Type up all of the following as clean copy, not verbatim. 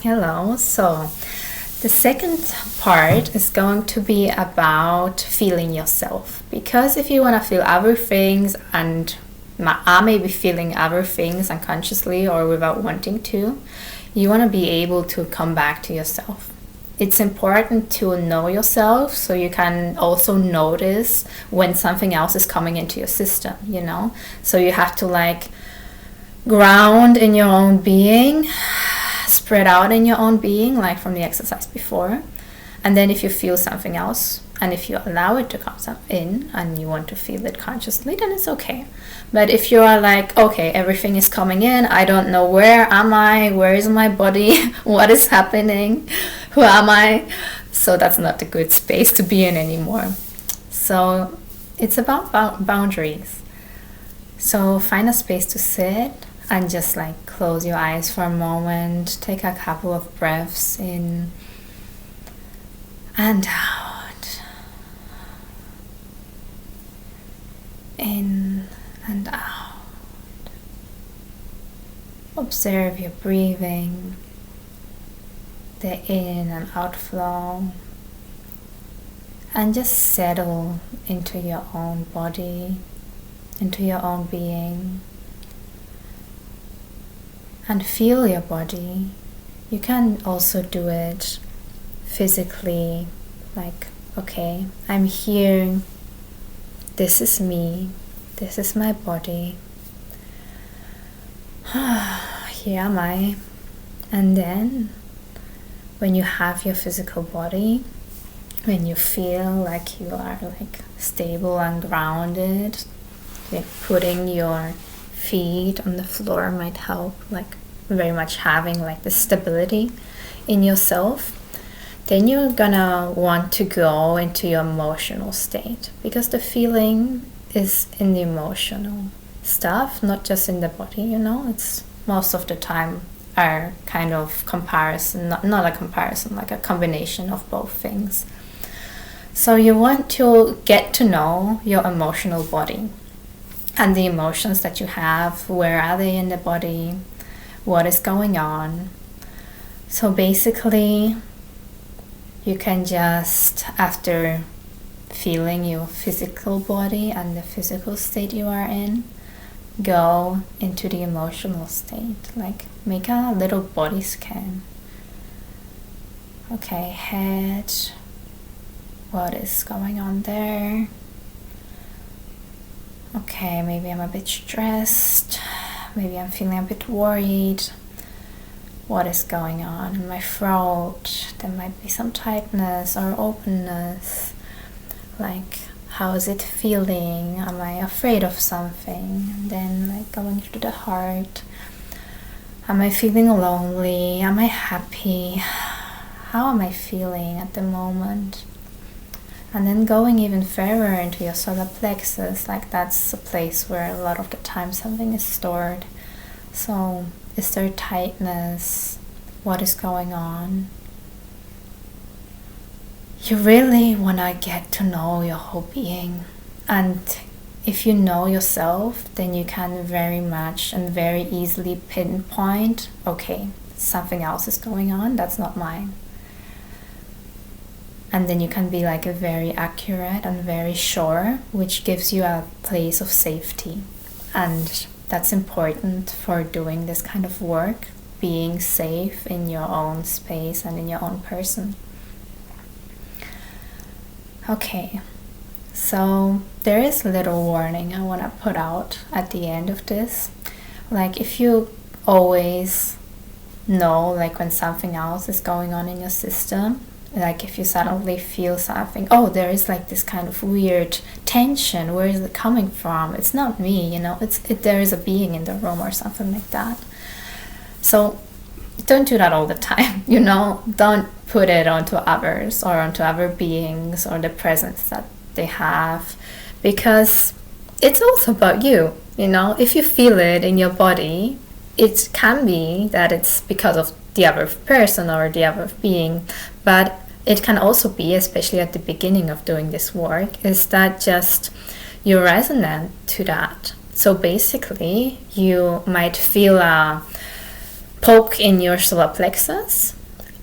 Hello. So, the second part is going to be about feeling yourself. Because if you want to feel other things, and I may be feeling other things unconsciously or without wanting to, you want to be able to come back to yourself. It's important to know yourself so you can also notice when something else is coming into your system. So you have to ground in your own being, spread out in your own being, like from the exercise before. And then if you feel something else, and if you allow it to come in and you want to feel it consciously, then it's okay. But if you are like, okay, everything is coming in, I don't know, where am I, where is my body, what is happening, who am I? So that's not a good space to be in anymore. So it's about boundaries. So find a space to sit and just close your eyes for a moment. Take a couple of breaths in and out. In and out. Observe your breathing, the in and out flow, and just settle into your own body, into your own being, and feel your body. You can also do it physically, okay, I'm here, this is me, this is my body, here am I. And then when you have your physical body, when you feel like you are stable and grounded, putting your feet on the floor might help, very much having the stability in yourself. Then you're gonna want to go into your emotional state, because the feeling is in the emotional stuff, not just in the body. It's most of the time are kind of comparison, not a comparison, like a combination of both things. So you want to get to know your emotional body and the emotions that you have. Where are they in the body? What is going on? So basically, you can just, after feeling your physical body and the physical state you are in, go into the emotional state. Make a little body scan. Okay, head, what is going on there? Okay, maybe I'm a bit stressed, maybe I'm feeling a bit worried. What is going on in my throat? There might be some tightness or openness. How is it feeling? Am I afraid of something? And then going to the heart. Am I feeling lonely? Am I happy? How am I feeling at the moment? And then going even further into your solar plexus, that's a place where a lot of the time something is stored. So is there tightness? What is going on? You really want to get to know your whole being. And if you know yourself, then you can very much and very easily pinpoint, okay, something else is going on, that's not mine. And then you can be very accurate and very sure, which gives you a place of safety. And that's important for doing this kind of work, being safe in your own space and in your own person. Okay, so there is a little warning I want to put out at the end of this. If you always know when something else is going on in your system, if you suddenly feel something, oh, there is this kind of weird tension, where is it coming from? It's not me, there is a being in the room or something like that. So don't do that all the time, don't put it onto others or onto other beings or the presence that they have, because it's also about you. If you feel it in your body, it can be that it's because of the other person or the other being, but it can also be, especially at the beginning of doing this work, is that just you're resonant to that. So basically, you might feel a poke in your solar plexus.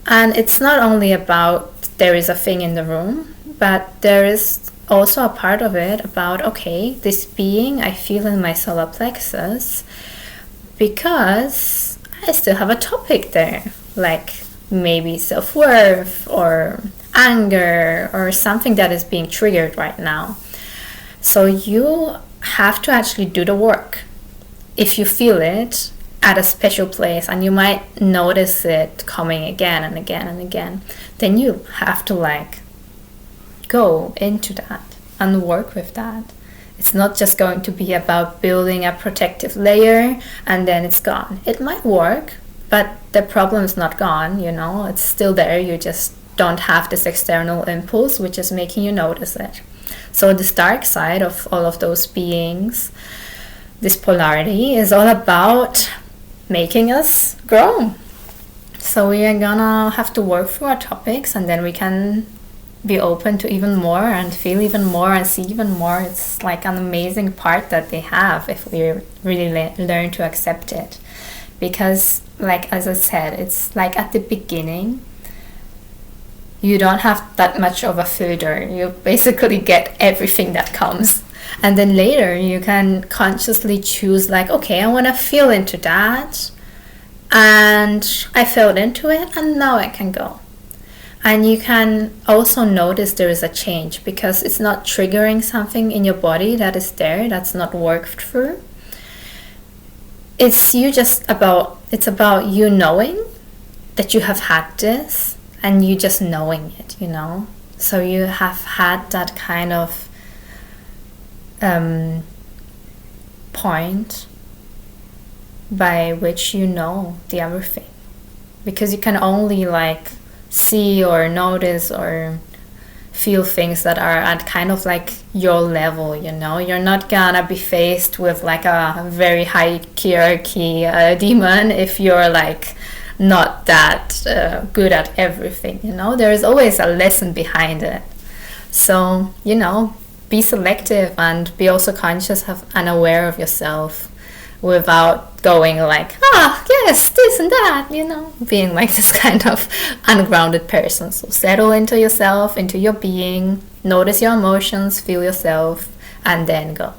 And it's not only about there is a thing in the room, but there is also a part of it about, okay, this being I feel in my solar plexus because I still have a topic there, like maybe self-worth or anger or something that is being triggered right now. So you have to actually do the work. If you feel it at a special place and you might notice it coming again and again and again, then you have to like go into that and work with that. It's not just going to be about building a protective layer and then it's gone. It might work, but the problem is not gone, you know, it's still there. You just don't have this external impulse which is making you notice it. So this dark side of all of those beings, this polarity, is all about making us grow. So we are gonna have to work through our topics and then we can be open to even more and feel even more and see even more. It's like an amazing part that they have if we really learn to accept it. Because, like as I said, it's like at the beginning, you don't have that much of a filter. You basically get everything that comes. And then later you can consciously choose like, okay, I want to feel into that. And I felt into it and now I can go. And you can also notice there is a change because it's not triggering something in your body that is there, that's not worked through. It's about you knowing that you have had this and you just knowing it, you know. So you have had that kind of point by which you know the everything. Because you can only like see or notice or feel things that are at kind of like your level, you know. You're not gonna be faced with like a very high hierarchy demon if you're like not that good at everything, you know. There is always a lesson behind it. So, you know, be selective and be also conscious of and aware of yourself without going like, yes, this and that, you know, being like this kind of ungrounded person. So settle into yourself, into your being, notice your emotions, feel yourself, and then go.